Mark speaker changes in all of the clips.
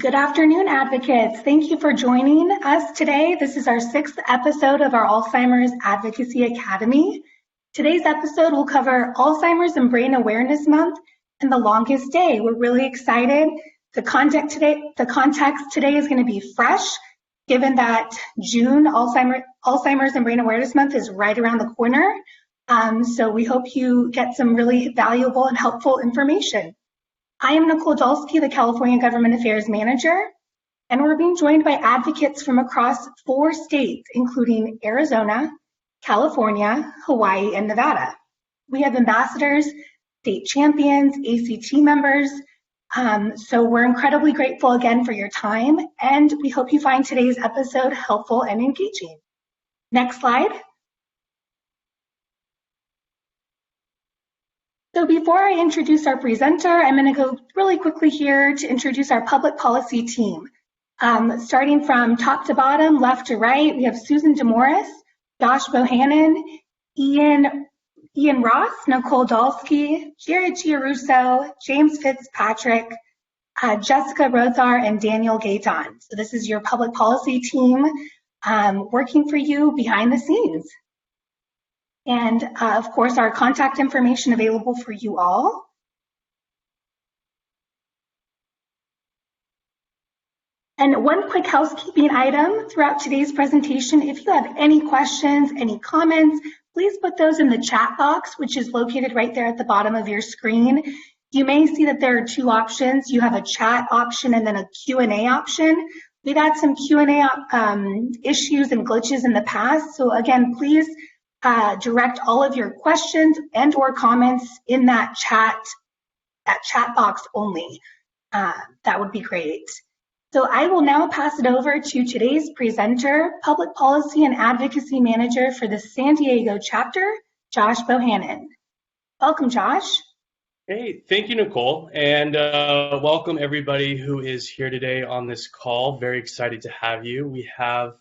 Speaker 1: Good afternoon, advocates. Thank you for joining us today. This is our 6th episode of our Alzheimer's Advocacy Academy. Today's episode will cover Alzheimer's and Brain Awareness Month and the longest day. We're really excited. The context today is going to be fresh, given that June, Alzheimer's and Brain Awareness Month, is right around the corner. So we hope you get some really valuable and helpful information. I am Nicole Dulski, the California Government Affairs Manager, and we're being joined by advocates from across 4 states, including Arizona, California, Hawaii, and Nevada. We have ambassadors, state champions, ACT members, so we're incredibly grateful again for your time, and we hope you find today's episode helpful and engaging. Next slide. So before I introduce our presenter, I'm going to go really quickly here to introduce our public policy team. Starting from top to bottom, left to right, we have Susan DeMorris, Josh Bohannon, Ian Ross, Nicole Dulski, Jared Giarusso, James Fitzpatrick, Jessica Rothar, and Daniel Gaeton. So this is your public policy team working for you behind the scenes. And of course, our contact information available for you all. And one quick housekeeping item throughout today's presentation: if you have any questions, any comments, please put those in the chat box, which is located right there at the bottom of your screen. You may see that there are 2 options. You have a chat option and then a Q&A option. We've had some Q&A issues and glitches in the past. So again, please direct all of your questions and or comments in that chat box only. That would be great. So I will now pass it over to today's presenter, Public Policy and Advocacy Manager for the San Diego chapter, Josh Bohannon. Welcome, Josh.
Speaker 2: Hey, thank you, Nicole, and welcome everybody who is here today on this call. Very excited to have you. We have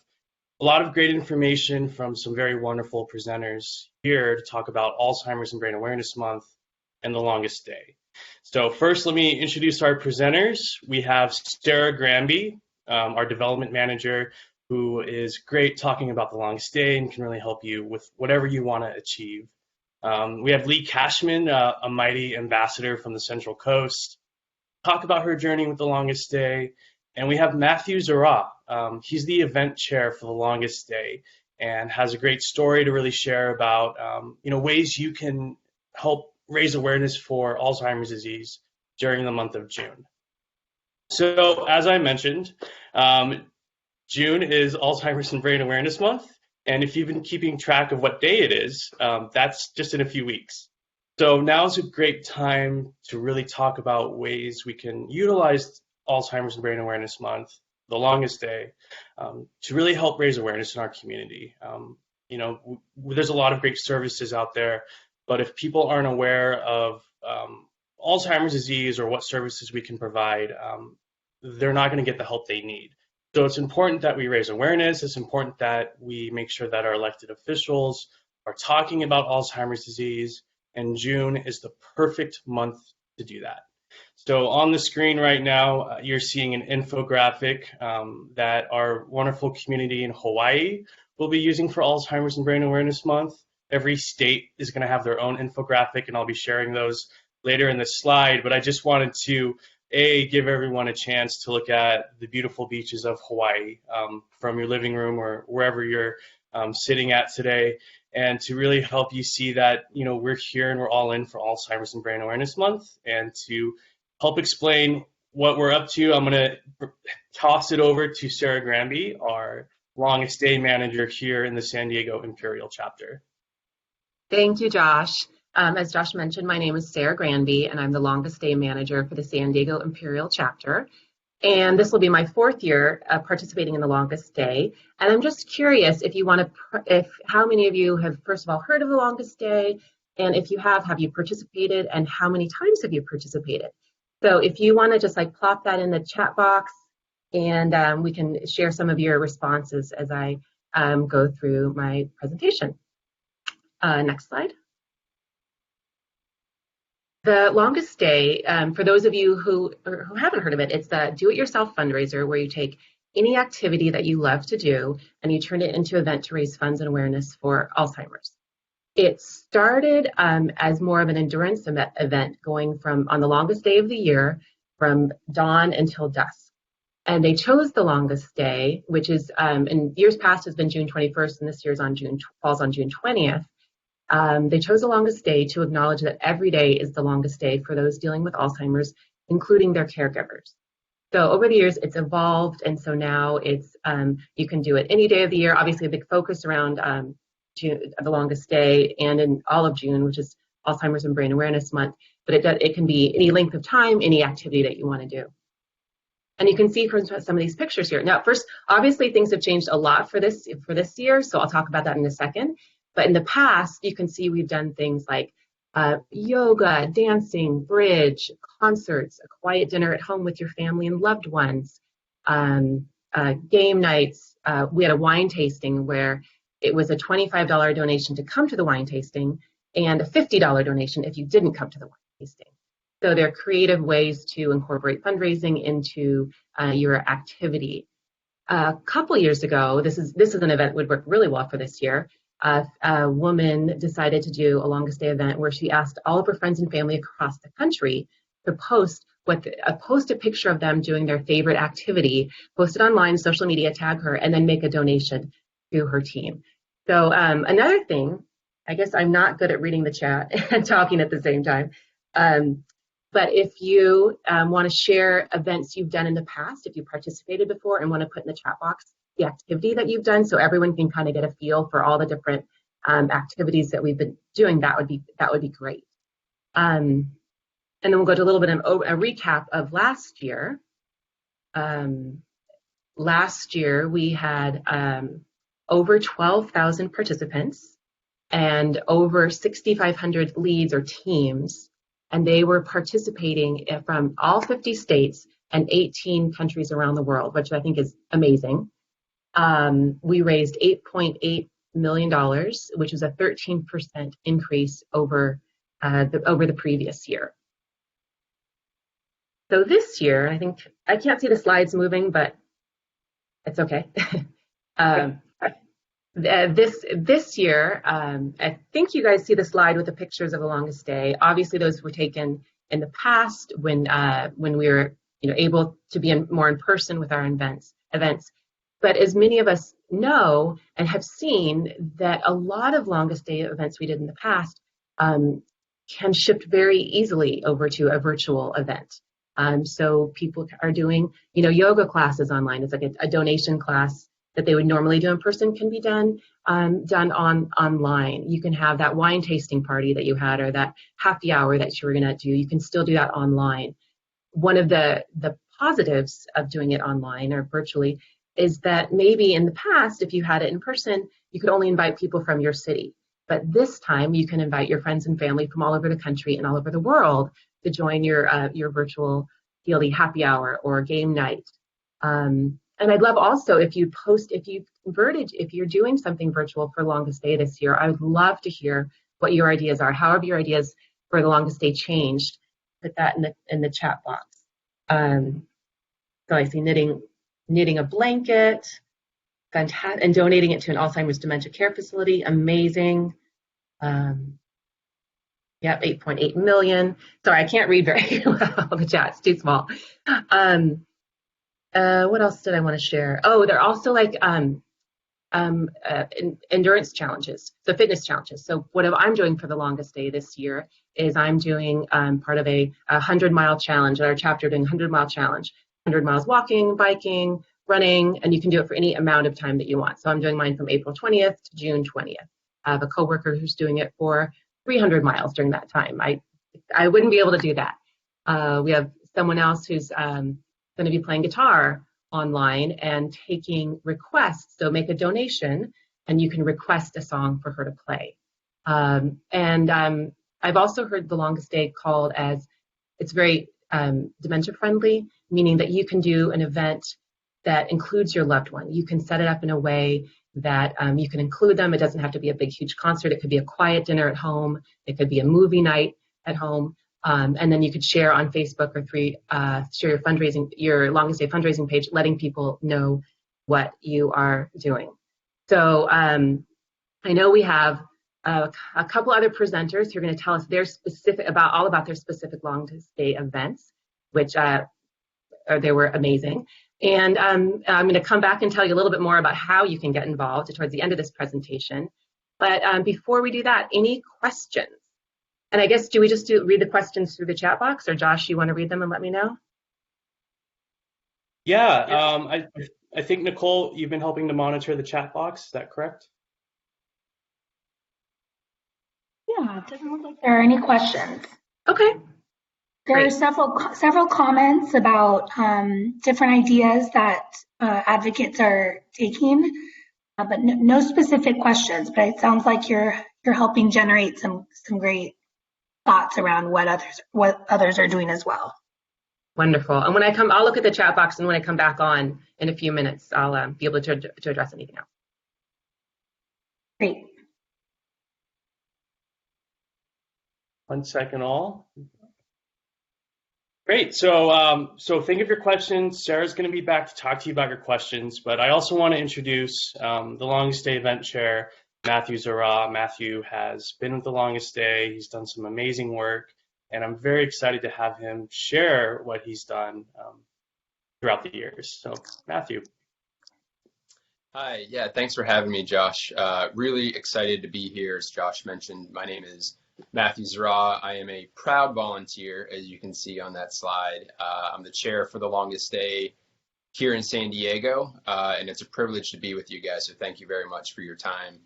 Speaker 2: a lot of great information from some very wonderful presenters here to talk about Alzheimer's and Brain Awareness Month and the longest day. So first, let me introduce our presenters. We have Sarah Granby, our development manager, who is great talking about the longest day and can really help you with whatever you want to achieve. We have Lee Cashman, a mighty ambassador from the Central Coast, talk about her journey with the longest day. And we have Matthew Zara. He's the event chair for the longest day and has a great story to really share about ways you can help raise awareness for Alzheimer's disease during the month of June. So as I mentioned, June is Alzheimer's and Brain Awareness Month. And if you've been keeping track of what day it is, that's just in a few weeks. So now is a great time to really talk about ways we can utilize Alzheimer's and Brain Awareness Month, the longest day, to really help raise awareness in our community. There's a lot of great services out there, but if people aren't aware of Alzheimer's disease or what services we can provide, they're not going to get the help they need. So it's important that we raise awareness. It's important that we make sure that our elected officials are talking about Alzheimer's disease, and June is the perfect month to do that. So on the screen right now, you're seeing an infographic that our wonderful community in Hawaii will be using for Alzheimer's and Brain Awareness Month. Every state is going to have their own infographic, and I'll be sharing those later in this slide. But I just wanted to, give everyone a chance to look at the beautiful beaches of Hawaii from your living room or wherever you're sitting at today, and to really help you see that, we're here and we're all in for Alzheimer's and Brain Awareness Month. And to help explain what we're up to, I'm going to toss it over to Sarah Granby, our longest day manager here in the San Diego Imperial chapter.
Speaker 3: Thank you, Josh. As Josh mentioned, my name is Sarah Granby, and I'm the longest day manager for the San Diego Imperial chapter. And this will be my 4th year participating in the longest day. And I'm just curious if you want to, how many of you have, first of all, heard of the longest day? And if you have you participated, and how many times have you participated? So if you want to just plop that in the chat box, and we can share some of your responses as I go through my presentation. Next slide. The longest stay, for those of you who haven't heard of it, it's the do-it-yourself fundraiser where you take any activity that you love to do and you turn it into an event to raise funds and awareness for Alzheimer's. It started as more of an endurance event going from on the longest day of the year from dawn until dusk. And they chose the longest day, which is in years past has been June 21st, and this year's falls on June 20th. They chose the longest day to acknowledge that every day is the longest day for those dealing with Alzheimer's, including their caregivers. So over the years, it's evolved, and so now it's you can do it any day of the year. Obviously, a big focus around June, the longest day, and in all of June, which is Alzheimer's and Brain Awareness Month. But it can be any length of time, any activity that you want to do. And you can see from some of these pictures here. Now, first, obviously, things have changed a lot for this year, so I'll talk about that in a second. But in the past, you can see we've done things like yoga, dancing, bridge, concerts, a quiet dinner at home with your family and loved ones, game nights. We had a wine tasting where it was a $25 donation to come to the wine tasting and a $50 donation if you didn't come to the wine tasting. So there are creative ways to incorporate fundraising into your activity. A couple years ago, this is an event that would work really well for this year. A woman decided to do a longest day event where she asked all of her friends and family across the country to post a picture of them doing their favorite activity, post it online, social media, tag her, and then make a donation to her team. So another thing, I guess I'm not good at reading the chat and talking at the same time. But if you want to share events you've done in the past, if you participated before and want to put in the chat box the activity that you've done so everyone can kind of get a feel for all the different activities that we've been doing, that would be great. And then we'll go to a little bit of a recap of last year. Last year we had over 12,000 participants and over 6,500 leads or teams. And they were participating from all 50 states and 18 countries around the world, which I think is amazing. We raised $8.8 million, which is a 13% increase over the previous year. So this year, I think, I can't see the slides moving, but it's okay. This year, I think you guys see the slide with the pictures of the longest day. Obviously, those were taken in the past when we were able to be more in person with our events. But as many of us know and have seen, that a lot of longest day events we did in the past can shift very easily over to a virtual event. So people are doing yoga classes online. It's like a donation class that they would normally do in person can be done online. You can have that wine tasting party that you had or that happy hour that you were going to do. You can still do that online. One of the positives of doing it online or virtually is that maybe in the past, if you had it in person, you could only invite people from your city. But this time, you can invite your friends and family from all over the country and all over the world to join your virtual daily happy hour or game night. And I'd love also if you're doing something virtual for longest day this year, I would love to hear what your ideas are. How have your ideas for the longest day changed? Put that in the chat box. So I see knitting a blanket, fantastic, and donating it to an Alzheimer's dementia care facility, amazing. Yep, 8.8 million. Sorry, I can't read very well. The chat's too small. What else did I want to share? Oh, they're also like endurance challenges, so fitness challenges. So what I'm doing for the longest day this year is I'm doing part of a 100-mile challenge. Our chapter doing a 100-mile challenge, 100 miles walking, biking, running, and you can do it for any amount of time that you want. So I'm doing mine from April 20th to June 20th. I have a coworker who's doing it for 300 miles during that time. I wouldn't be able to do that. We have someone else who's going to be playing guitar online and taking requests. So make a donation and you can request a song for her to play. I've also heard the longest day called as, it's very dementia friendly, meaning that you can do an event that includes your loved one. You can set it up in a way that you can include them. It doesn't have to be a big, huge concert. It could be a quiet dinner at home. It could be a movie night at home. And then you could share on Facebook or share your longest day fundraising page, letting people know what you are doing. So I know we have a couple other presenters who are going to tell us all about their specific longest day events, which they were amazing. And I'm going to come back and tell you a little bit more about how you can get involved towards the end of this presentation. But before we do that, any questions? And I guess, do we just read the questions through the chat box, or Josh, you want to read them and let me know?
Speaker 2: Yeah, I think, Nicole, you've been helping to monitor the chat box. Is that correct?
Speaker 1: Yeah, it doesn't look like there are any questions.
Speaker 3: Okay.
Speaker 1: There are several comments about different ideas that advocates are taking, but no specific questions. But it sounds like you're helping generate some great thoughts around what others are doing as well.
Speaker 3: Wonderful. And when I'll look at the chat box, and when I come back on in a few minutes, I'll be able to address anything else.
Speaker 1: Great.
Speaker 2: 1 second, all. Great. So think of your questions. Sarah's going to be back to talk to you about your questions, but I also want to introduce the Longest Day event chair, Matthew Zara. Matthew has been with the Longest Day. He's done some amazing work, and I'm very excited to have him share what he's done throughout the years. So, Matthew.
Speaker 4: Hi, yeah, thanks for having me, Josh. Really excited to be here. As Josh mentioned, my name is Matthew Zara. I am a proud volunteer, as you can see on that slide. I'm the chair for the Longest Day here in San Diego, and it's a privilege to be with you guys, so thank you very much for your time.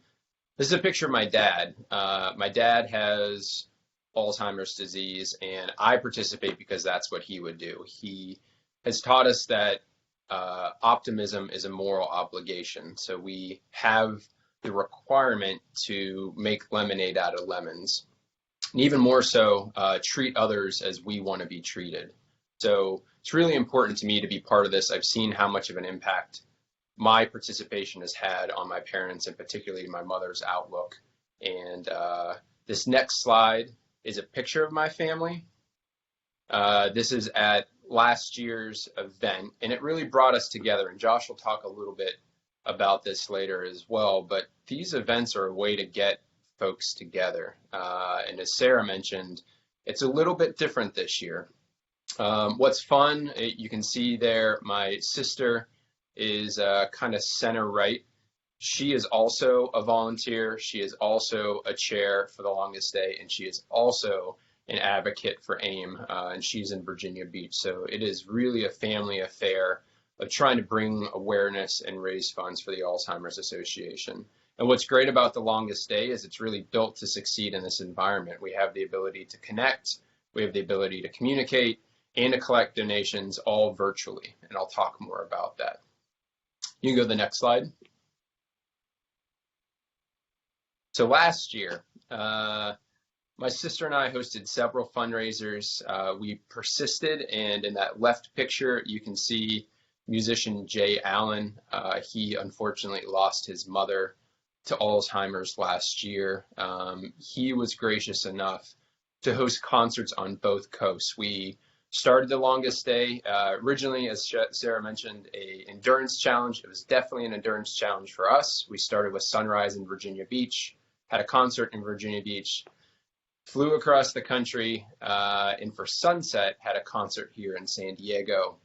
Speaker 4: This is a picture of my dad. My dad has Alzheimer's disease, and I participate because that's what he would do. He has taught us that optimism is a moral obligation, so we have the requirement to make lemonade out of lemons. And even more so, treat others as we want to be treated. So it's really important to me to be part of this. I've seen how much of an impact my participation has had on my parents, and particularly my mother's outlook. And this next slide is a picture of my family. This is at last year's event, and it really brought us together. And Josh will talk a little bit about this later as well, but these events are a way to get folks together. And as Sarah mentioned, it's a little bit different this year. What's fun, you can see there, my sister is kind of center right. She is also a volunteer. She is also a chair for the Longest Day, and she is also an advocate for AIM, and she's in Virginia Beach. So it is really a family affair of trying to bring awareness and raise funds for the Alzheimer's Association. And what's great about the Longest Day is it's really built to succeed in this environment. We have the ability to connect, we have the ability to communicate, and to collect donations all virtually. And I'll talk more about that. You can go to the next slide. So last year, my sister and I hosted several fundraisers. We persisted, and in that left picture, you can see musician Jay Allen. He unfortunately lost his mother to Alzheimer's last year. He was gracious enough to host concerts on both coasts. We started the Longest Day, originally, as Sarah mentioned, an endurance challenge. It was definitely an endurance challenge for us. We started with sunrise in Virginia Beach, had a concert in Virginia Beach, flew across the country, and for sunset, had a concert here in San Diego.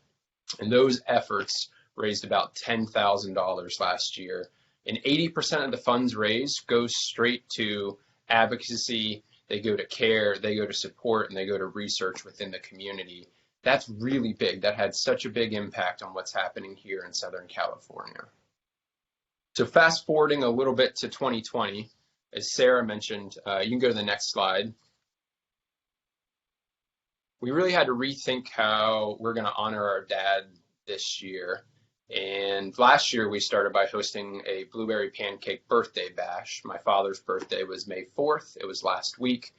Speaker 4: And those efforts raised about $10,000 last year. And 80% of the funds raised go straight to advocacy, they go to care, they go to support, and they go to research within the community. That's really big. That had such a big impact on what's happening here in Southern California. So fast forwarding a little bit to 2020, as Sarah mentioned, you can go to the next slide. We really had to rethink how we're going to honor our dad this year. And last year we started by hosting a blueberry pancake birthday bash. My father's birthday was May 4th. It was last week.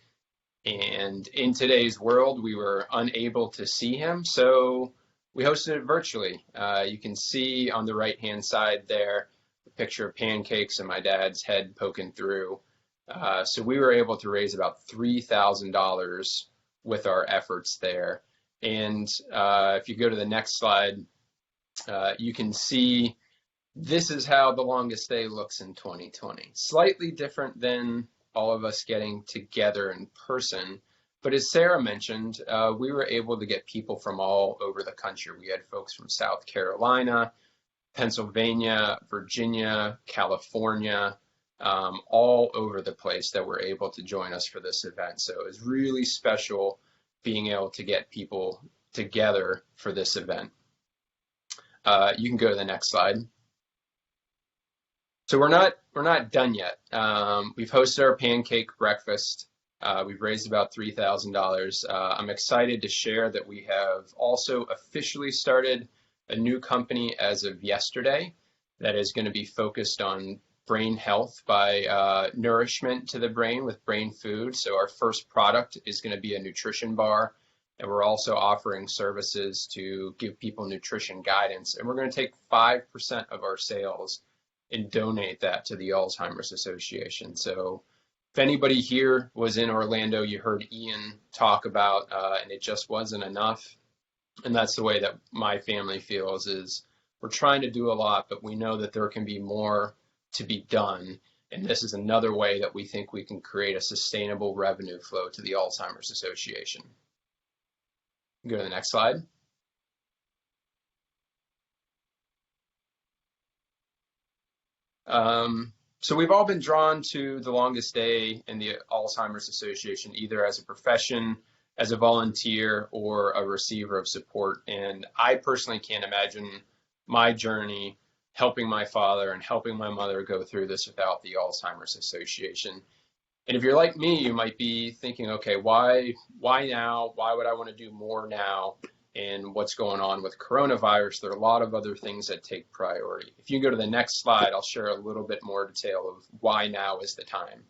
Speaker 4: And in today's world, we were unable to see him, so we hosted it virtually. You can see on the right-hand side there a picture of pancakes and my dad's head poking through. So we were able to raise about $3,000 with our efforts there. And if you go to the next slide, you can see this is how the longest stay looks in 2020. Slightly different than all of us getting together in person. But as Sarah mentioned, we were able to get people from all over the country. We had folks from South Carolina, Pennsylvania, Virginia, California, all over the place that were able to join us for this event. So it was really special being able to get people together for this event. You can go to the next slide. So we're not done yet. We've hosted our pancake breakfast. We've raised about $3,000. I'm excited to share that we have also officially started a new company as of yesterday that is going to be focused on brain health by nourishment to the brain with brain food. So our first product is going to be a nutrition bar, and we're also offering services to give people nutrition guidance. And we're going to take 5% of our sales and donate that to the Alzheimer's Association. So if anybody here was in Orlando, you heard Ian talk about, and it just wasn't enough. And that's the way that my family feels, is we're trying to do a lot, but we know that there can be more to be done. And this is another way that we think we can create a sustainable revenue flow to the Alzheimer's Association. Go to the next slide. So we've all been drawn to the longest stay and the Alzheimer's Association, either as a profession, as a volunteer, or a receiver of support. And I personally can't imagine my journey helping my father and helping my mother go through this without the Alzheimer's Association. And if you're like me, you might be thinking, okay, why now? Why would I want to do more now? And what's going on with coronavirus? There are a lot of other things that take priority. If you go to the next slide, I'll share a little bit more detail of why now is the time.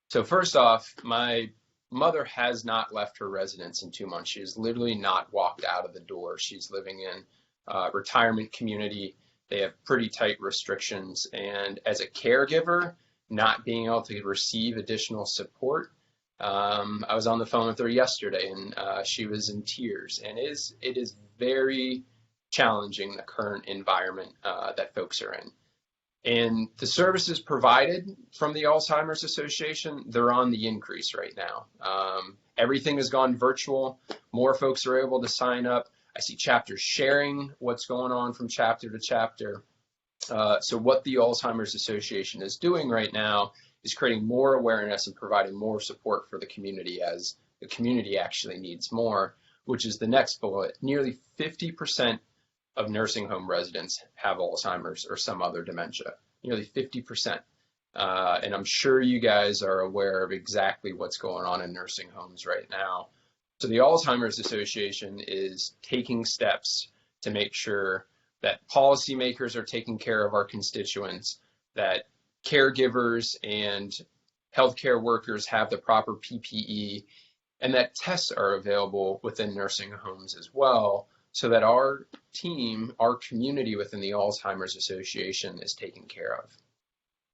Speaker 4: So first off, my mother has not left her residence in 2 months. She has literally not walked out of the door. She's living in a retirement community. They have pretty tight restrictions. And as a caregiver, not being able to receive additional support, I was on the phone with her yesterday, and she was in tears. And it is very challenging, the current environment that folks are in. And the services provided from the Alzheimer's Association, they're on the increase right now. Everything has gone virtual. More folks are able to sign up. I see chapters sharing what's going on from chapter to chapter. So what the Alzheimer's Association is doing right now is creating more awareness and providing more support for the community, as the community actually needs more, which is the next bullet. Nearly 50% of nursing home residents have Alzheimer's or some other dementia, nearly 50%. And I'm sure you guys are aware of exactly what's going on in nursing homes right now. So the Alzheimer's Association is taking steps to make sure that policymakers are taking care of our constituents, that caregivers and healthcare workers have the proper PPE, and that tests are available within nursing homes as well, so that our team, our community within the Alzheimer's Association is taken care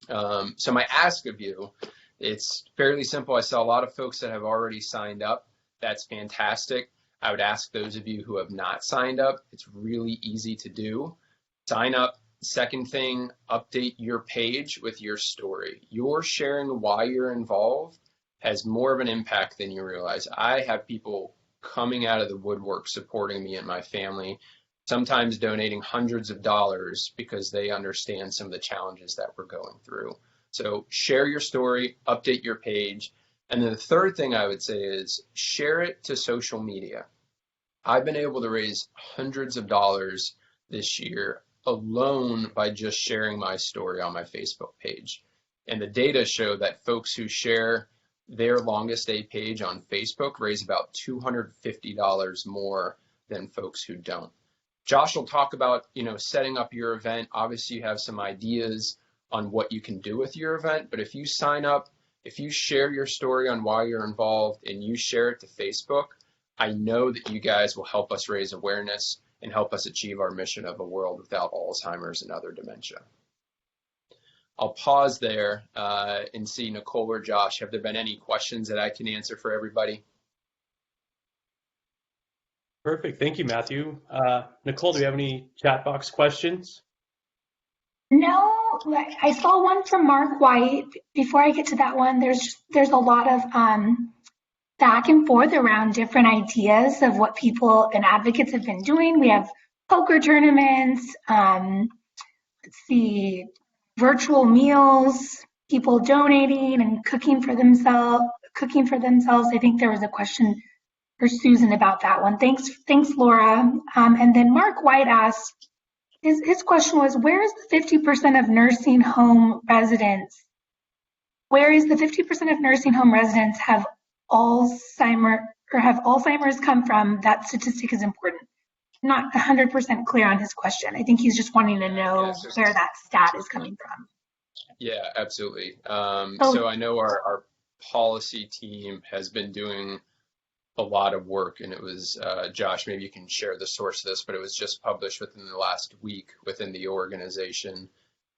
Speaker 4: of. So my ask of you, it's fairly simple. I saw a lot of folks that have already signed up. That's fantastic. I would ask those of you who have not signed up, it's really easy to do. Sign up. Second thing, update your page with your story. Your sharing why you're involved has more of an impact than you realize. I have people coming out of the woodwork supporting me and my family, sometimes donating hundreds of dollars because they understand some of the challenges that we're going through. So share your story, update your page. And then the third thing I would say is share it to social media. I've been able to raise hundreds of dollars this year alone by just sharing my story on my Facebook page. And the data show that folks who share their longest stay page on Facebook raise about $250 more than folks who don't. Josh will talk about, setting up your event. Obviously you have some ideas on what you can do with your event, but if you sign up, if you share your story on why you're involved and you share it to Facebook, I know that you guys will help us raise awareness and help us achieve our mission of a world without Alzheimer's and other dementia. I'll pause there and see Nicole or Josh. Have there been any questions that I can answer for everybody?
Speaker 2: Perfect. Thank you, Matthew. Nicole, do you have any chat box questions?
Speaker 1: No, I saw one from Mark White. Before I get to that one, there's a lot of back and forth around different ideas of what people and advocates have been doing. We have poker tournaments, let's see, virtual meals, people donating and cooking for themselves. I think there was a question for Susan about that one. Thanks, Laura. And then Mark White asked, his question was, where is the 50% of nursing home residents? Where is the 50% of nursing home residents have Alzheimer's come from? That statistic is important. I'm not 100% clear on his question. I think he's just wanting to know where that stat is coming from.
Speaker 4: Yeah, absolutely. So I know our policy team has been doing a lot of work, and it was, Josh, maybe you can share the source of this, but it was just published within the last week within the organization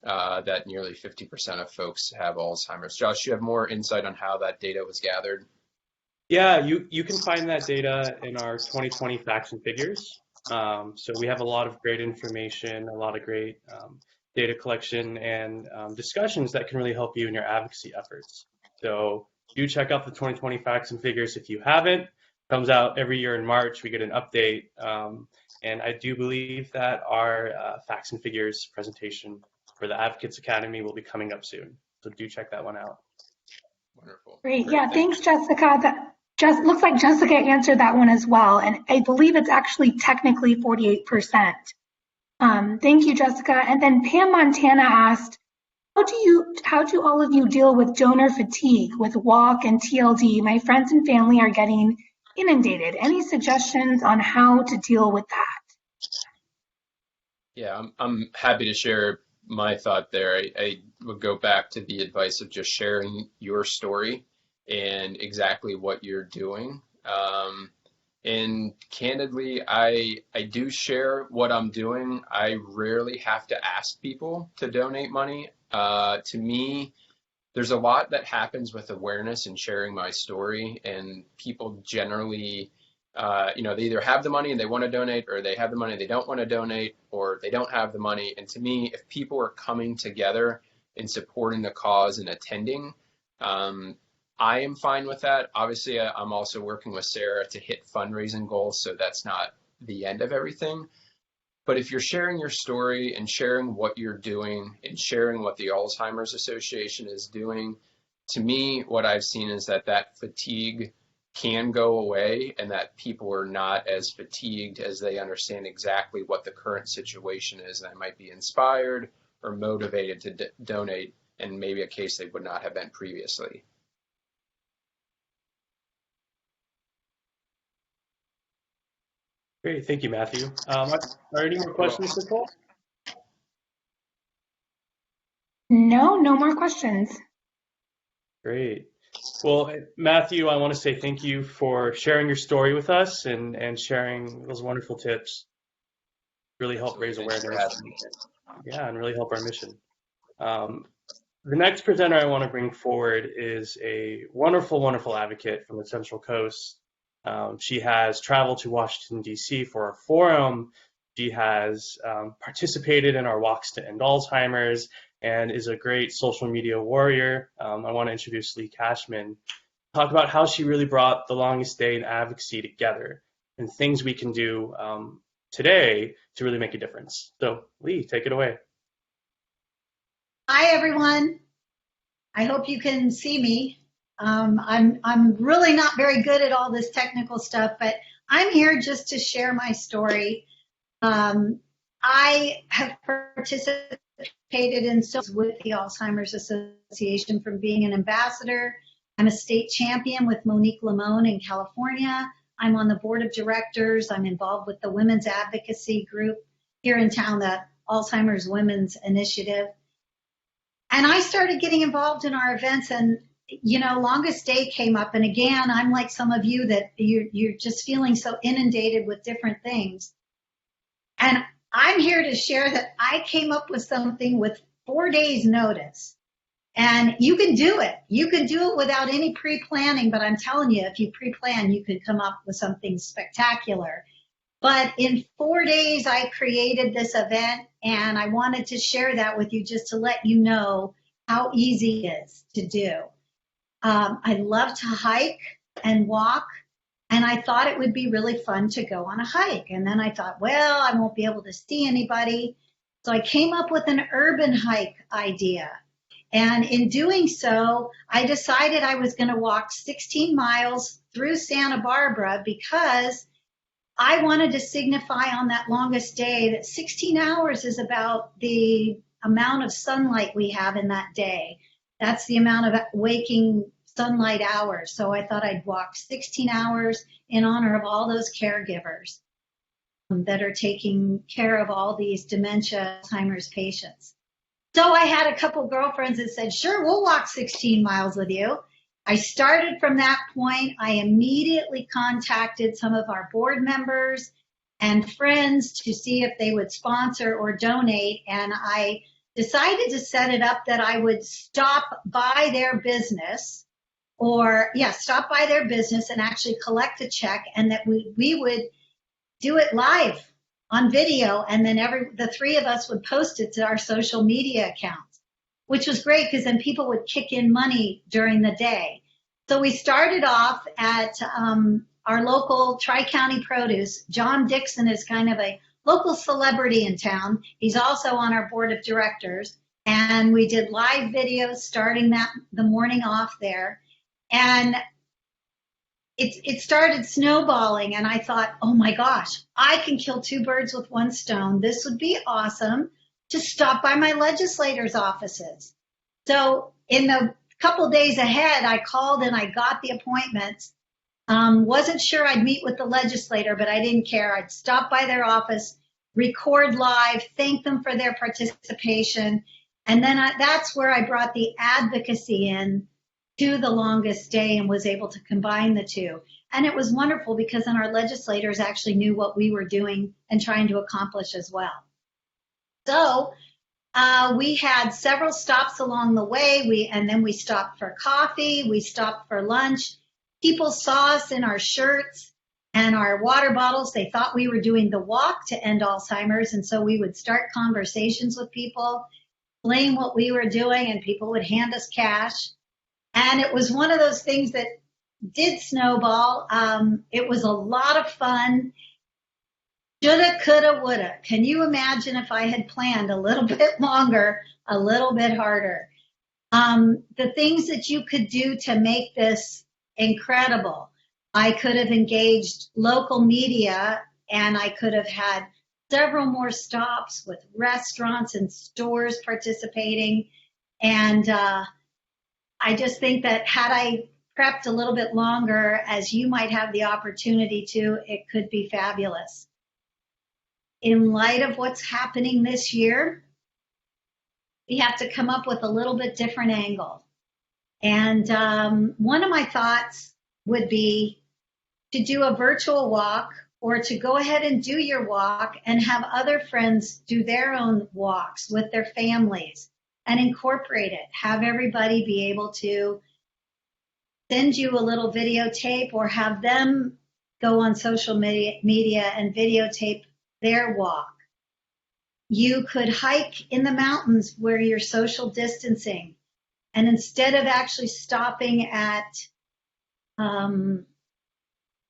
Speaker 4: that nearly 50% of folks have Alzheimer's. Josh, you have more insight on how that data was gathered?
Speaker 2: Yeah, you can find that data in our 2020 facts and figures. So we have a lot of great information, a lot of great data collection and discussions that can really help you in your advocacy efforts. So do check out the 2020 facts and figures if you haven't. Comes out every year in March. We get an update. And I do believe that our facts and figures presentation for the Advocates Academy will be coming up soon. So do check that one out.
Speaker 4: Wonderful.
Speaker 1: Great. Yeah, thanks, Jessica. That just looks like Jessica answered that one as well. And I believe it's actually technically 48%. Thank you, Jessica. And then Pam Montana asked, how do all of you deal with donor fatigue with WALK and TLD? My friends and family are getting inundated. Any suggestions on how to deal with that?
Speaker 4: Yeah, I'm happy to share my thought there. I would go back to the advice of just sharing your story and exactly what you're doing. And candidly, I do share what I'm doing. I rarely have to ask people to donate money. To me, there's a lot that happens with awareness and sharing my story, and people generally, they either have the money and they want to donate, or they have the money and they don't want to donate, or they don't have the money. And to me, if people are coming together and supporting the cause and attending, I am fine with that. Obviously, I'm also working with Sarah to hit fundraising goals, so that's not the end of everything. But if you're sharing your story and sharing what you're doing and sharing what the Alzheimer's Association is doing, to me, what I've seen is that fatigue can go away and that people are not as fatigued as they understand exactly what the current situation is. And they might be inspired or motivated to donate in maybe a case they would not have been previously.
Speaker 2: Great, thank you, Matthew. Are there any more questions, Nicole?
Speaker 1: No more questions.
Speaker 2: Great. Well, Matthew, I want to say thank you for sharing your story with us and sharing those wonderful tips. Really help raise awareness. Yeah, and really help our mission. The next presenter I want to bring forward is a wonderful, wonderful advocate from the Central Coast. She has traveled to Washington, D.C. for our forum. She has participated in our walks to end Alzheimer's and is a great social media warrior. I want to introduce Lee Cashman, talk about how she really brought the longest day in advocacy together and things we can do today to really make a difference. So Lee, take it away.
Speaker 5: Hi, everyone. I hope you can see me. I'm really not very good at all this technical stuff, but I'm here just to share my story. I have participated in with the Alzheimer's Association from being an ambassador. I'm a state champion with Monique Limon in California. I'm on the board of directors. I'm involved with the Women's Advocacy group here in town, the Alzheimer's Women's Initiative. And I started getting involved in our events, and longest day came up. And again, I'm like some of you that you're just feeling so inundated with different things. And I'm here to share that I came up with something with 4 days notice. And you can do it. You can do it without any pre-planning, but I'm telling you, if you pre-plan, you could come up with something spectacular. But in 4 days, I created this event, and I wanted to share that with you just to let you know how easy it is to do. I love to hike and walk, and I thought it would be really fun to go on a hike. And then I thought, well, I won't be able to see anybody. So I came up with an urban hike idea. And in doing so, I decided I was going to walk 16 miles through Santa Barbara because I wanted to signify on that longest day that 16 hours is about the amount of sunlight we have in that day. That's the amount of waking sunlight hours. So I thought I'd walk 16 hours in honor of all those caregivers that are taking care of all these dementia, Alzheimer's patients. So I had a couple girlfriends that said, sure, we'll walk 16 miles with you. I started from that point. I immediately contacted some of our board members and friends to see if they would sponsor or donate. And I decided to set it up that I would stop by their business stop by their business and actually collect a check, and that we would do it live on video, and then the three of us would post it to our social media accounts, which was great because then people would kick in money during the day. So we started off at our local Tri-County Produce. John Dixon is kind of a local celebrity in town. He's also on our board of directors. And we did live videos starting the morning off there. And it started snowballing, and I thought, oh my gosh, I can kill two birds with one stone. This would be awesome to stop by my legislators' offices. So in the couple days ahead, I called and I got the appointments. Wasn't sure I'd meet with the legislator, but I didn't care. I'd stop by their office, record live, thank them for their participation. And then that's where I brought the advocacy in to the longest day and was able to combine the two. And it was wonderful because then our legislators actually knew what we were doing and trying to accomplish as well. So we had several stops along the way. And then we stopped for coffee. We stopped for lunch. People saw us in our shirts and our water bottles. They thought we were doing the walk to end Alzheimer's. And so we would start conversations with people, explain what we were doing, and people would hand us cash. And it was one of those things that did snowball. It was a lot of fun. Shoulda, coulda, woulda. Can you imagine if I had planned a little bit longer, a little bit harder? The things that you could do to make this incredible. I could have engaged local media, and I could have had several more stops with restaurants and stores participating. And I just think that had I prepped a little bit longer, as you might have the opportunity to, it could be fabulous. In light of what's happening this year, we have to come up with a little bit different angle. And one of my thoughts would be to do a virtual walk, or to go ahead and do your walk and have other friends do their own walks with their families and incorporate it. Have everybody be able to send you a little videotape, or have them go on social media and videotape their walk. You could hike in the mountains where you're social distancing, and instead of actually stopping at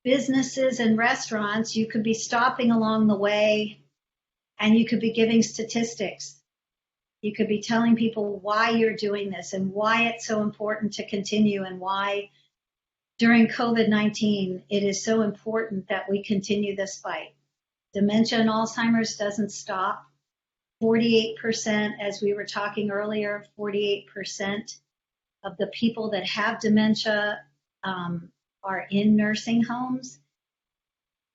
Speaker 5: businesses and restaurants, you could be stopping along the way, and you could be giving statistics. You could be telling people why you're doing this and why it's so important to continue, and why during COVID-19 it is so important that we continue this fight. Dementia and Alzheimer's doesn't stop. 48%, as we were talking earlier, 48% of the people that have dementia are in nursing homes.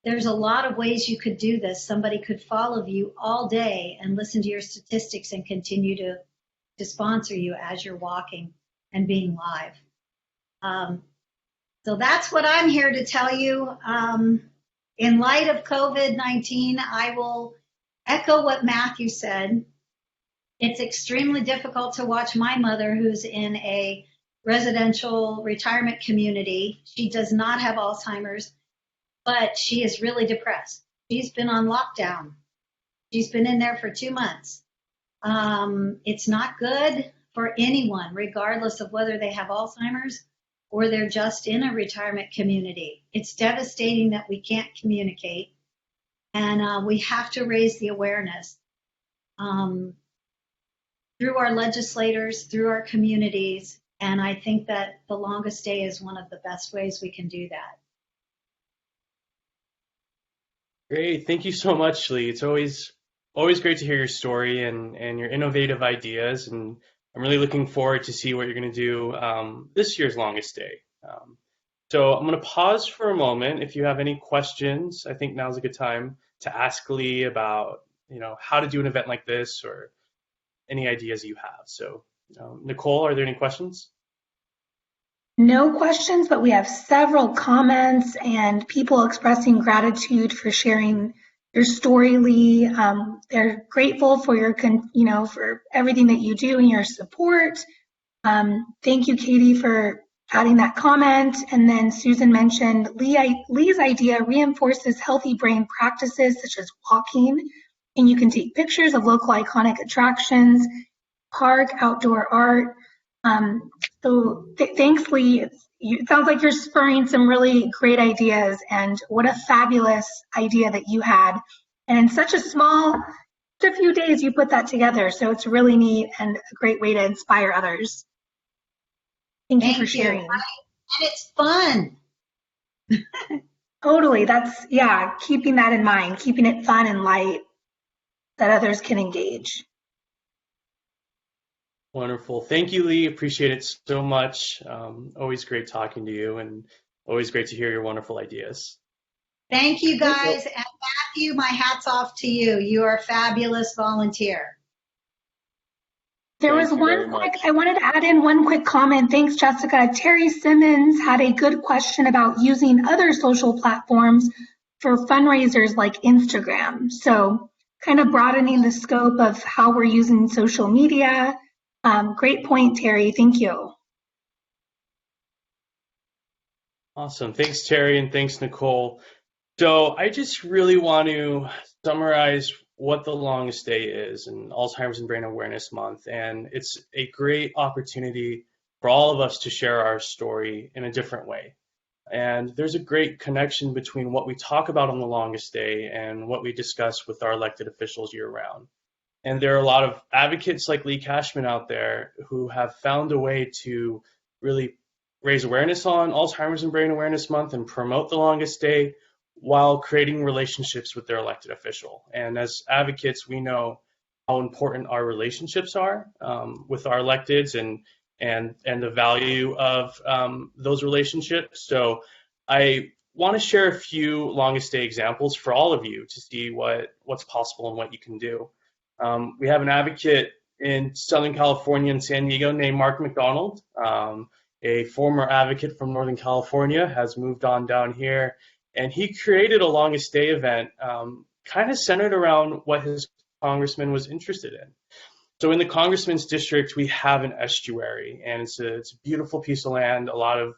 Speaker 5: There's a lot of ways you could do this. Somebody could follow you all day and listen to your statistics and continue to sponsor you as you're walking and being live. So that's what I'm here to tell you. In light of COVID-19, I will echo what Matthew said. It's extremely difficult to watch my mother, who's in a residential retirement community. She does not have Alzheimer's, but she is really depressed. She's been on lockdown. She's been in there for 2 months. It's not good for anyone, regardless of whether they have Alzheimer's or they're just in a retirement community. It's devastating that we can't communicate, and we have to raise the awareness through our legislators, through our communities, and I think that the longest day is one of the best ways we can do that.
Speaker 2: Great. Thank you so much, Lee. It's always great to hear your story and your innovative ideas. And I'm really looking forward to see what you're going to do this year's longest day. So I'm going to pause for a moment. If you have any questions, I think now's a good time to ask Lee about, how to do an event like this or any ideas you have. So Nicole, are there any questions?
Speaker 1: No questions, but we have several comments and people expressing gratitude for sharing your story, Lee. They're grateful for your, for everything that you do and your support. Thank you, Katie, for adding that comment. And then Susan mentioned Lee's idea reinforces healthy brain practices such as walking, and you can take pictures of local iconic attractions, park, outdoor art. Thanks, Lee. It sounds like you're spurring some really great ideas, and what a fabulous idea that you had. And in such a few days, you put that together. So it's really neat and a great way to inspire others. Thank you for sharing.
Speaker 5: And it's fun.
Speaker 1: Totally. Keeping that in mind, keeping it fun and light that others can engage.
Speaker 2: Wonderful. Thank you, Lee. Appreciate it so much. Always great talking to you and always great to hear your wonderful ideas.
Speaker 5: Thank you, guys. And Matthew, my hat's off to you. You are a fabulous volunteer.
Speaker 1: I wanted to add in one quick comment. Thanks, Jessica. Terry Simmons had a good question about using other social platforms for fundraisers like Instagram. So kind of broadening the scope of how we're using social media. Great point, Terry. Thank you.
Speaker 2: Awesome. Thanks, Terry, and thanks, Nicole. So I just really want to summarize what the longest day is in Alzheimer's and Brain Awareness Month. And it's a great opportunity for all of us to share our story in a different way. And there's a great connection between what we talk about on the longest day and what we discuss with our elected officials year round. And there are a lot of advocates like Lee Cashman out there who have found a way to really raise awareness on Alzheimer's and Brain Awareness Month and promote the longest day while creating relationships with their elected official. And as advocates, we know how important our relationships are with our electeds and the value of those relationships. So I want to share a few longest day examples for all of you to see what's possible and what you can do. We have an advocate in Southern California and San Diego named Mark Mcdonald. A former advocate from Northern California has moved on down here, and he created a longest day event kind of centered around what his congressman was interested in. So in the congressman's district, we have an estuary, and it's a beautiful piece of land, a lot of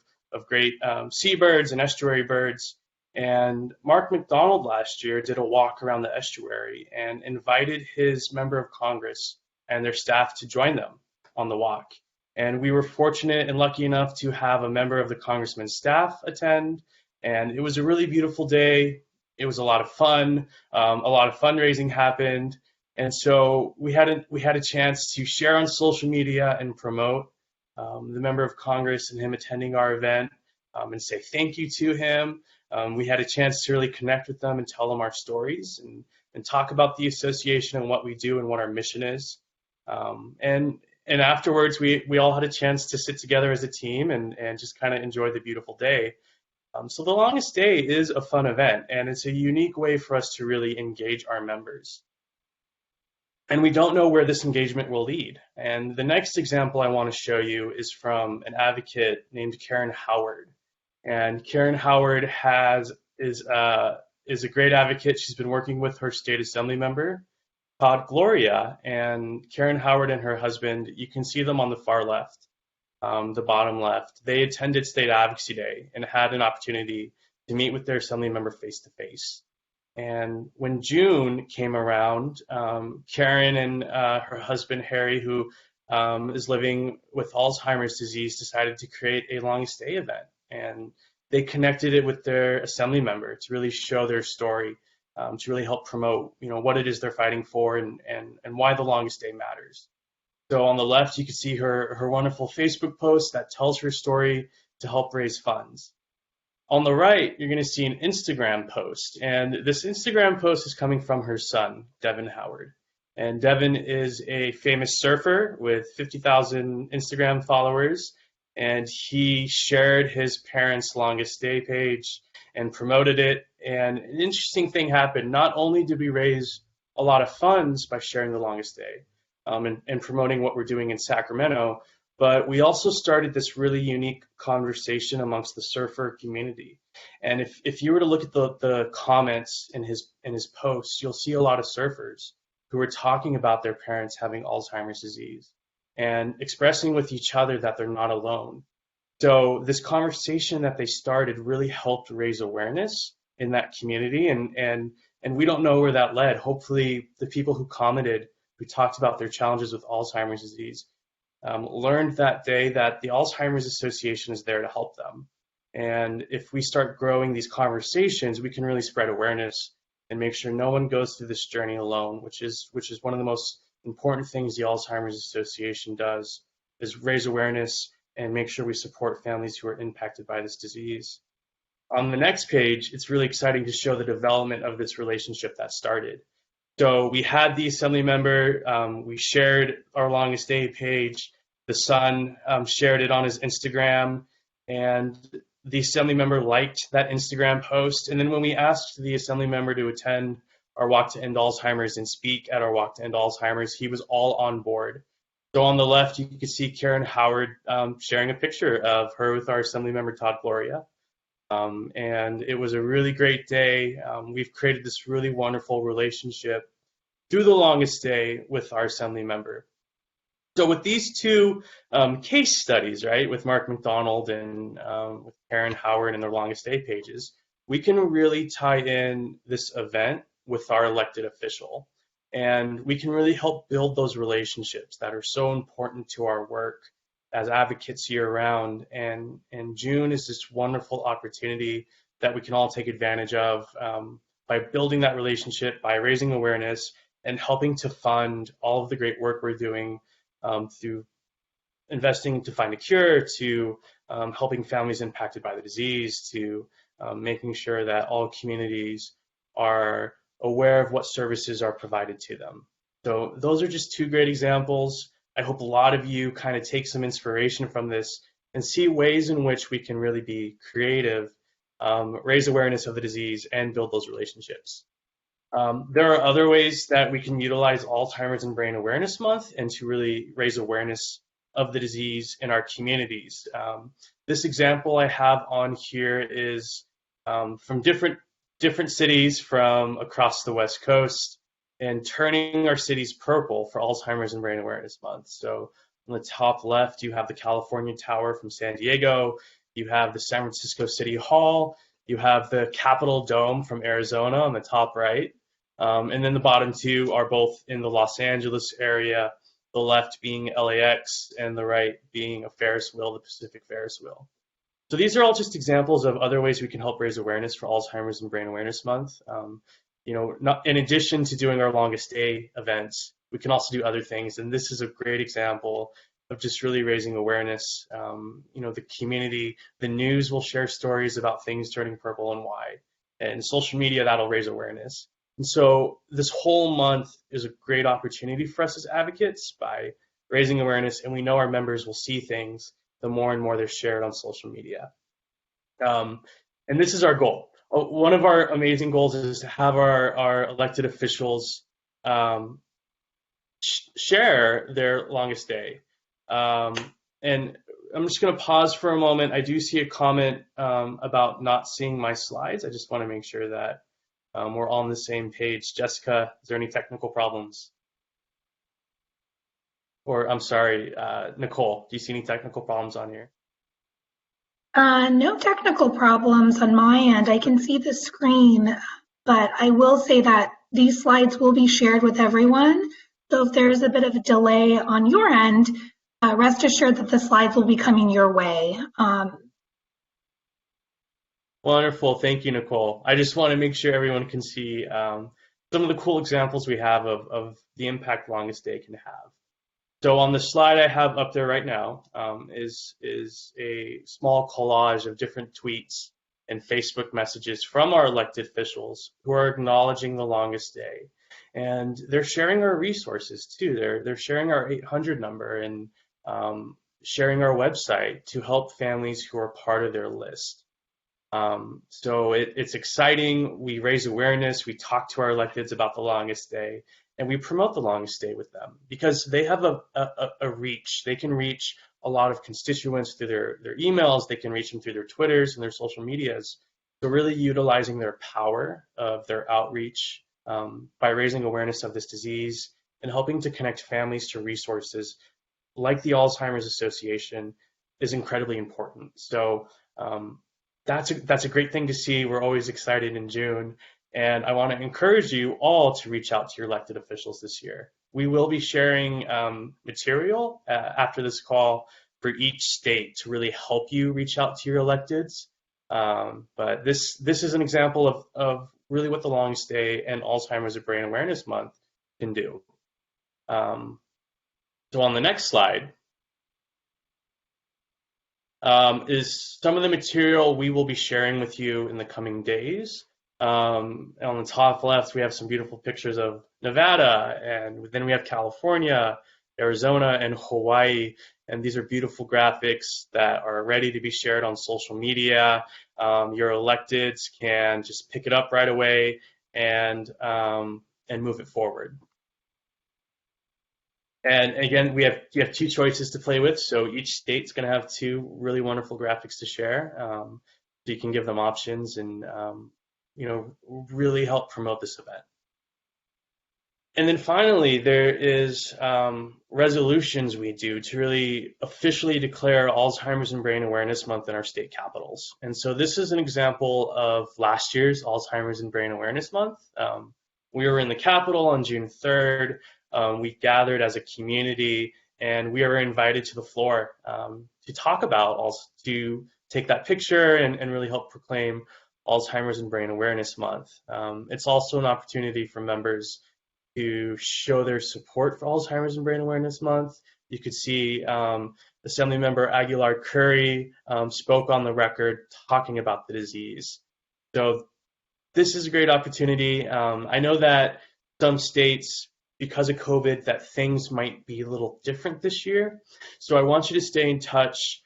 Speaker 2: great seabirds and estuary birds. And Mark Mcdonald last year did a walk around the estuary and invited his member of Congress and their staff to join them on the walk. And we were fortunate and lucky enough to have a member of the congressman's staff attend. And it was a really beautiful day. It was a lot of fun. A lot of fundraising happened. And so we had a chance to share on social media and promote the member of Congress and him attending our event and say thank you to him. We had a chance to really connect with them and tell them our stories and talk about the association and what we do and what our mission is. And afterwards, we all had a chance to sit together as a team and just kind of enjoy the beautiful day. So the longest day is a fun event, and it's a unique way for us to really engage our members. And we don't know where this engagement will lead. And the next example I want to show you is from an advocate named Karen Howard. And Karen Howard is a great advocate. She's been working with her state assembly member Todd Gloria, and Karen Howard and her husband. You can see them on the far left, the bottom left. They attended State Advocacy Day and had an opportunity to meet with their assembly member face to face. And when June came around, Karen and her husband Harry, who is living with Alzheimer's disease, decided to create a long stay event. And they connected it with their assembly member to really show their story, to really help promote, what it is they're fighting for and why the longest day matters. So on the left, you can see her wonderful Facebook post that tells her story to help raise funds. On the right, you're going to see an Instagram post, and this Instagram post is coming from her son, Devin Howard. And Devin is a famous surfer with 50,000 Instagram followers, and he shared his parents' longest day page and promoted it. And an interesting thing happened. Not only did we raise a lot of funds by sharing the longest day and promoting what we're doing in Sacramento, but we also started this really unique conversation amongst the surfer community. And if you were to look at the comments in his posts, you'll see a lot of surfers who are talking about their parents having Alzheimer's disease and expressing with each other that they're not alone. So this conversation that they started really helped raise awareness in that community, and we don't know where that led. Hopefully the people who commented, who talked about their challenges with Alzheimer's disease, learned that day that the Alzheimer's Association is there to help them. And if we start growing these conversations, we can really spread awareness and make sure no one goes through this journey alone, which is one of the most important things the Alzheimer's Association does, is raise awareness and make sure we support families who are impacted by this disease. On the next page, it's really exciting to show the development of this relationship that started. So we had the assembly member, we shared our longest day page, the son shared it on his Instagram, and the assembly member liked that Instagram post. And then when we asked the assembly member to attend our Walk to End Alzheimer's and speak at our Walk to End Alzheimer's, he was all on board. So on the left, you can see Karen Howard sharing a picture of her with our assembly member, Todd Gloria. And it was a really great day. We've created this really wonderful relationship through the longest day with our assembly member. So with these two case studies, right, with Mark Mcdonald and with Karen Howard and their longest day pages, we can really tie in this event with our elected official. And we can really help build those relationships that are so important to our work as advocates year round. And June is this wonderful opportunity that we can all take advantage of by building that relationship, by raising awareness, and helping to fund all of the great work we're doing through investing to find a cure, to helping families impacted by the disease, to making sure that all communities are aware of what services are provided to them. So those are just two great examples. I hope a lot of you kind of take some inspiration from this and see ways in which we can really be creative, raise awareness of the disease, and build those relationships. There are other ways that we can utilize Alzheimer's and Brain Awareness Month and to really raise awareness of the disease in our communities. This example I have on here is from different cities from across the West Coast and turning our cities purple for Alzheimer's and Brain Awareness Month. So on the top left, you have the California Tower from San Diego, you have the San Francisco City Hall, you have the Capitol Dome from Arizona on the top right, and then the bottom two are both in the Los Angeles area, the left being LAX and the right being a Ferris wheel, the Pacific Ferris wheel. So these are all just examples of other ways we can help raise awareness for Alzheimer's and Brain Awareness Month. In addition to doing our longest day events, we can also do other things, and this is a great example of just really raising awareness. The community, the news will share stories about things turning purple and why, and social media, that'll raise awareness. And so this whole month is a great opportunity for us as advocates by raising awareness, and we know our members will see things the more and more they're shared on social media. And this is our goal. One of our amazing goals is to have our elected officials share their longest day. And I'm just going to pause for a moment. I do see a comment about not seeing my slides. I just want to make sure that We're all on the same page. Jessica, is there any technical problems? Or I'm sorry, Nicole, do you see any technical problems on here?
Speaker 1: No technical problems on my end. I can see the screen, but I will say that these slides will be shared with everyone. So if there's a bit of a delay on your end, rest assured that the slides will be coming your way.
Speaker 2: Wonderful. Thank you, Nicole. I just want to make sure everyone can see some of the cool examples we have of the impact Longest Day can have. So on the slide I have up there right now is a small collage of different tweets and Facebook messages from our elected officials who are acknowledging the longest day. And they're sharing our resources too. They're sharing our 800 number and sharing our website to help families who are part of their list. So it's exciting. We raise awareness. We talk to our electeds about the longest day, and we promote the longest day with them because they have a reach. They can reach a lot of constituents through their emails. They can reach them through their Twitters and their social medias. So really utilizing their power of their outreach by raising awareness of this disease and helping to connect families to resources like the Alzheimer's Association is incredibly important. So that's a great thing to see. We're always excited in June. And I want to encourage you all to reach out to your elected officials this year. We will be sharing material after this call for each state to really help you reach out to your electeds. But this is an example of really what the Longest Day and Alzheimer's and Brain Awareness Month can do. So on the next slide is some of the material we will be sharing with you in the coming days. On the top left, we have some beautiful pictures of Nevada, and then we have California, Arizona, and Hawaii. And these are beautiful graphics that are ready to be shared on social media. Your electeds can just pick it up right away and move it forward. And again, you have two choices to play with. So each state's going to have two really wonderful graphics to share. So you can give them options and really help promote this event. And then finally, there is resolutions we do to really officially declare Alzheimer's and Brain Awareness Month in our state capitals. And so this is an example of last year's Alzheimer's and Brain Awareness Month. We were in the Capitol on June 3rd. We gathered as a community, and we were invited to the floor to talk about, to take that picture and really help proclaim Alzheimer's and Brain Awareness Month. It's also an opportunity for members to show their support for Alzheimer's and Brain Awareness Month. You could see Assemblymember Aguilar Curry spoke on the record talking about the disease. So this is a great opportunity. I know that some states, because of COVID, that things might be a little different this year. So I want you to stay in touch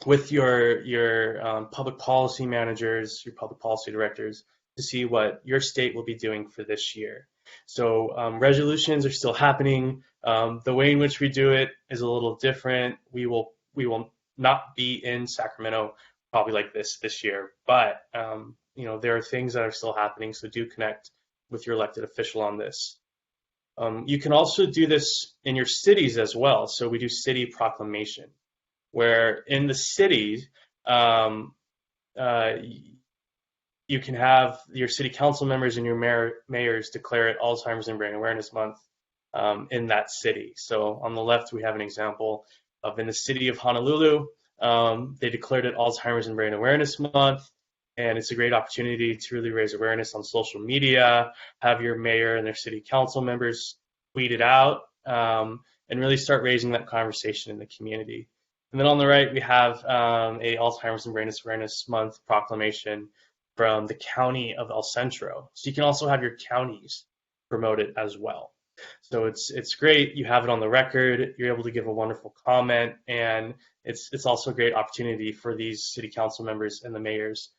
Speaker 2: with your public policy managers, your public policy directors, to see what your state will be doing for this year. So resolutions are still happening. The way in which we do it is a little different. We will not be in Sacramento probably like this year, but there are things that are still happening. So do connect with your elected official on this. You can also do this in your cities as well. So we do city proclamation, where in the city, you can have your city council members and your mayors declare it Alzheimer's and Brain Awareness Month in that city. So on the left, we have an example of in the city of Honolulu, they declared it Alzheimer's and Brain Awareness Month. And it's a great opportunity to really raise awareness on social media, have your mayor and their city council members tweet it out, and really start raising that conversation in the community. And then on the right, we have a Alzheimer's and Brain Awareness Month proclamation from the county of El Centro. So you can also have your counties promote it as well. So it's great. You have it on the record. You're able to give a wonderful comment, and it's also a great opportunity for these city council members and the mayors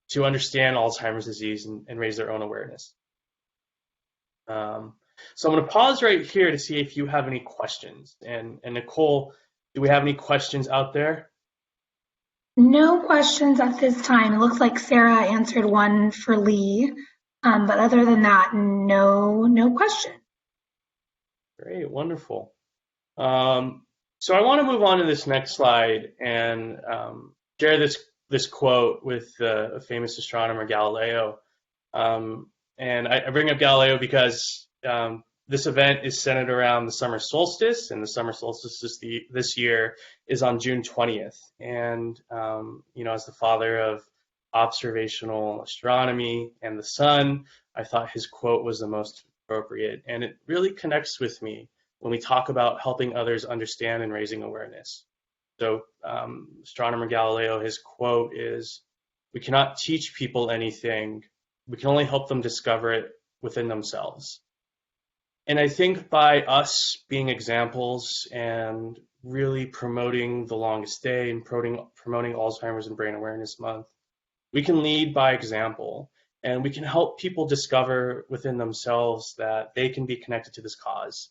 Speaker 2: to understand Alzheimer's disease and raise their own awareness. So I'm going to pause right here to see if you have any questions. And Nicole, do we have any questions out there?
Speaker 1: No questions at this time. It looks like Sarah answered one for Lee, but other than that, no question.
Speaker 2: Great, wonderful. So I want to move on to this next slide and share this quote with a famous astronomer, Galileo. And I bring up Galileo because this event is centered around the summer solstice, and the summer solstice this year is on June 20th. And as the father of observational astronomy and the sun, I thought his quote was the most appropriate, and it really connects with me when we talk about helping others understand and raising awareness. So astronomer Galileo, his quote is, "We cannot teach people anything. We can only help them discover it within themselves." And I think by us being examples and really promoting the longest day and promoting Alzheimer's and Brain Awareness Month, we can lead by example, and we can help people discover within themselves that they can be connected to this cause,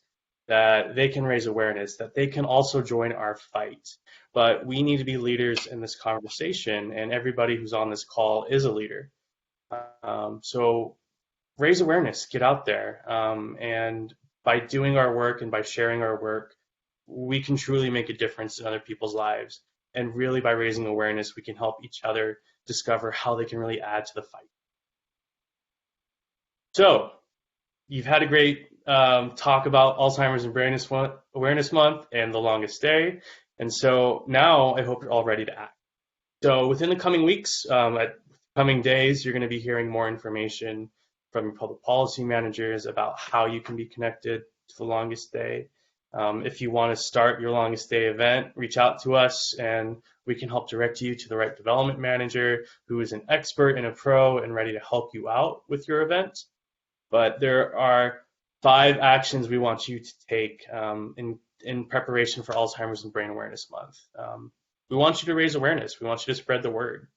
Speaker 2: that they can raise awareness, that they can also join our fight. But we need to be leaders in this conversation, and everybody who's on this call is a leader. So raise awareness, get out there, and by doing our work and by sharing our work, we can truly make a difference in other people's lives. And really, by raising awareness, we can help each other discover how they can really add to the fight. So you've had a great talk about Alzheimer's and Brain Awareness Month and the longest day. And so now I hope you're all ready to act. So within the coming weeks, coming days, you're going to be hearing more information from your public policy managers about how you can be connected to the longest day. If you want to start your longest day event, reach out to us and we can help direct you to the right development manager who is an expert and a pro and ready to help you out with your event. But there are 5 actions we want you to take in preparation for Alzheimer's and Brain Awareness Month. We want you to raise awareness. We want you to spread the word.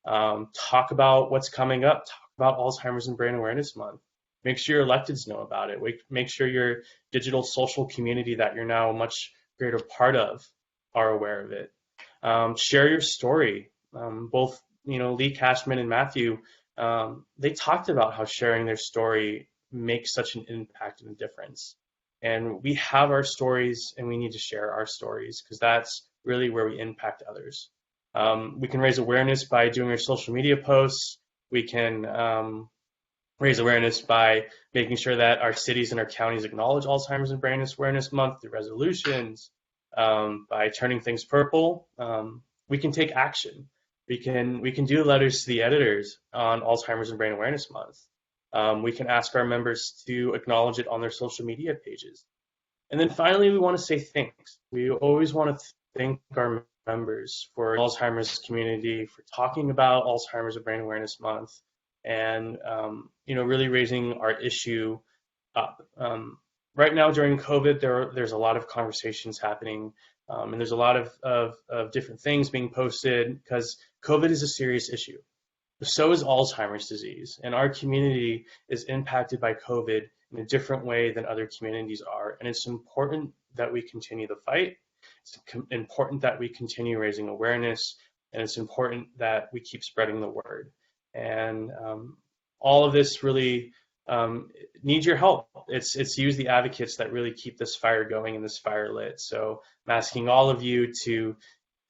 Speaker 2: Talk about what's coming up. Talk about Alzheimer's and Brain Awareness Month. Make sure your electeds know about it. Make sure your digital social community that you're now a much greater part of are aware of it. Share your story. Both Lee, Cashman, and Matthew, they talked about how sharing their story makes such an impact and a difference. And we have our stories and we need to share our stories because that's really where we impact others. We can raise awareness by doing our social media posts. We can raise awareness by making sure that our cities and our counties acknowledge Alzheimer's and Brain Awareness Month through resolutions. By turning things purple, we can take action. We can do letters to the editors on Alzheimer's and Brain Awareness Month. We can ask our members to acknowledge it on their social media pages. And then finally, we want to say thanks. We always want to thank our members for Alzheimer's community, for talking about Alzheimer's and Brain Awareness Month, and really raising our issue up. Right now during COVID, there's a lot of conversations happening, and there's a lot of different things being posted because COVID is a serious issue. So is Alzheimer's disease, and our community is impacted by COVID in a different way than other communities are, and it's important that we continue the fight. It's important that we continue raising awareness, and it's important that we keep spreading the word. And all of this really needs your help. It's you, the advocates, that really keep this fire going and this fire lit. So I'm asking all of you to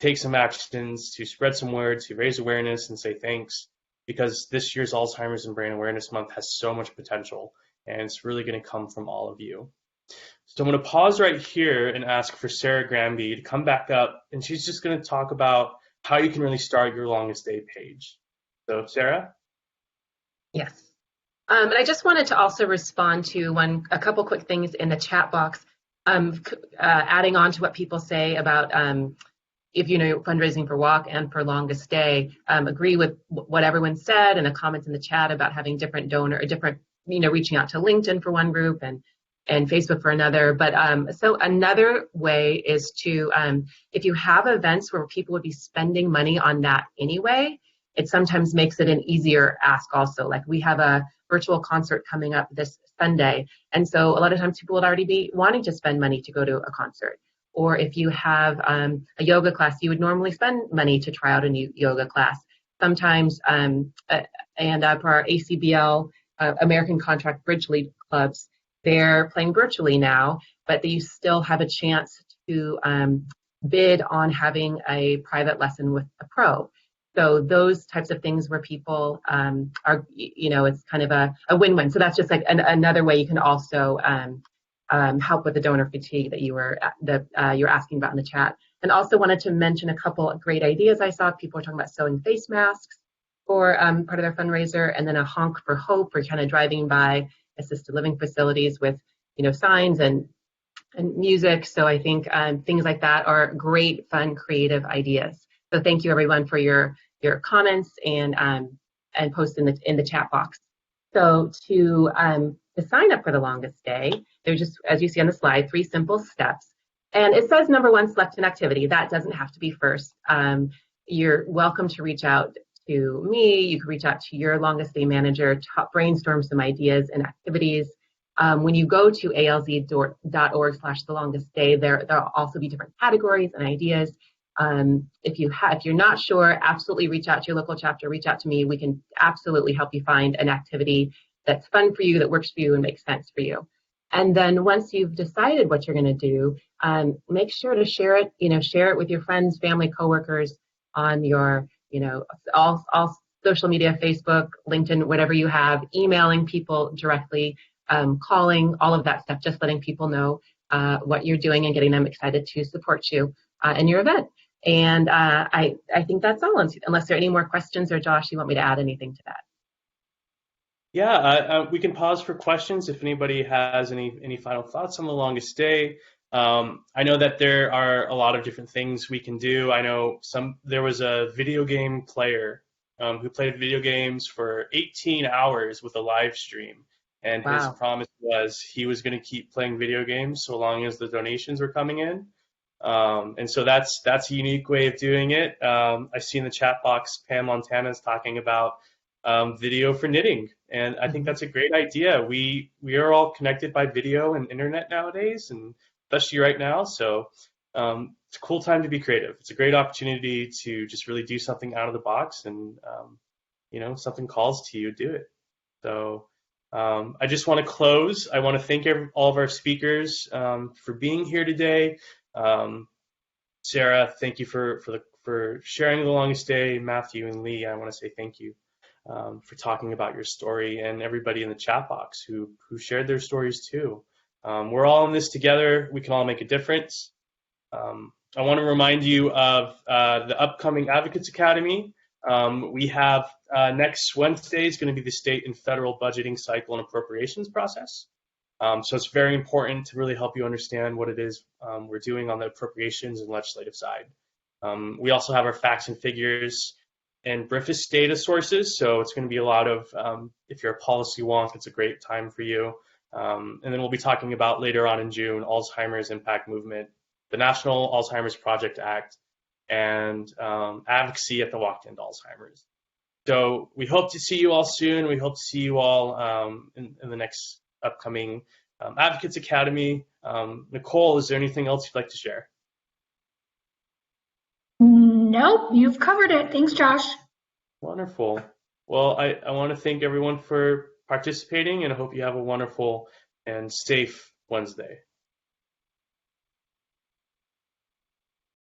Speaker 2: take some actions, to spread some word, to raise awareness and say thanks, because this year's Alzheimer's and Brain Awareness Month has so much potential, and it's really going to come from all of you. So I'm going to pause right here and ask for Sarah Granby to come back up, and she's just going to talk about how you can really start your longest day page. So Sarah?
Speaker 3: Yes. And I just wanted to also respond to a couple quick things in the chat box, adding on to what people say about if fundraising for Walk and for Longest Day. Agree with what everyone said and the comments in the chat about having different reaching out to LinkedIn for one group and Facebook for another. But so another way is to, if you have events where people would be spending money on that anyway, it sometimes makes it an easier ask also. Like we have a virtual concert coming up this Sunday. And so a lot of times people would already be wanting to spend money to go to a concert. or if you have a yoga class, you would normally spend money to try out a new yoga class. Sometimes, and for our ACBL, American Contract Bridge League clubs, they're playing virtually now, but you still have a chance to bid on having a private lesson with a pro. So those types of things where people are, it's kind of a win-win. So that's just like another way you can also help with the donor fatigue that you're asking about in the chat. And also wanted to mention a couple of great ideas I saw. People were talking about sewing face masks for part of their fundraiser, and then a honk for hope for kind of driving by assisted living facilities with, signs and music. So I think things like that are great, fun, creative ideas. So thank you everyone for your comments and posts in the chat box. So to sign up for the longest day, there's just, as you see on the slide, 3 simple steps. And it says number 1, select an activity. That doesn't have to be first. You're welcome to reach out to me. You can reach out to your longest day manager to brainstorm some ideas and activities. When you go to alz.org/thelongestday, there'll also be different categories and ideas. If you're not sure, absolutely reach out to your local chapter, reach out to me. We can absolutely help you find an activity that's fun for you, that works for you and makes sense for you. And then once you've decided what you're going to do, make sure to share it, share it with your friends, family, coworkers on your, all social media, Facebook, LinkedIn, whatever you have, emailing people directly, calling, all of that stuff, just letting people know what you're doing and getting them excited to support you in your event. And I think that's all, unless there are any more questions, or Josh, you want me to add anything to that?
Speaker 2: Yeah, we can pause for questions if anybody has any final thoughts on the longest day. I know that there are a lot of different things we can do. I know there was a video game player who played video games for 18 hours with a live stream. And
Speaker 3: Wow.
Speaker 2: His promise was he was going to keep playing video games so long as the donations were coming in. And so that's a unique way of doing it. I see in the chat box, Pam Montana is talking about video for knitting. And I think that's a great idea. We are all connected by video and internet nowadays, and especially right now. So it's a cool time to be creative. It's a great opportunity to just really do something out of the box, and something calls to you, do it. So I just want to close. I want to thank all of our speakers for being here today. Sarah, thank you for sharing the longest day. Matthew and Lee, I want to say thank you for talking about your story, and everybody in the chat box who shared their stories too. We're all in this together. We can all make a difference. I want to remind you of the upcoming Advocacy Academy. We have next Wednesday is going to be the state and federal budgeting cycle and appropriations process. So it's very important to really help you understand what it is we're doing on the appropriations and legislative side. We also have our facts and figures and Briefest data sources. So it's going to be a lot of, if you're a policy wonk, it's a great time for you. And then we'll be talking about later on in June, Alzheimer's Impact Movement, the National Alzheimer's Project Act, and advocacy at the Walk to End Alzheimer's. So we hope to see you all soon. We hope to see you all in the next upcoming Advocates Academy. Nicole, is there anything else you'd like to share?
Speaker 1: Nope, you've covered it. Thanks, Josh.
Speaker 2: Wonderful. Well, I want to thank everyone for participating, and I hope you have a wonderful and safe Wednesday.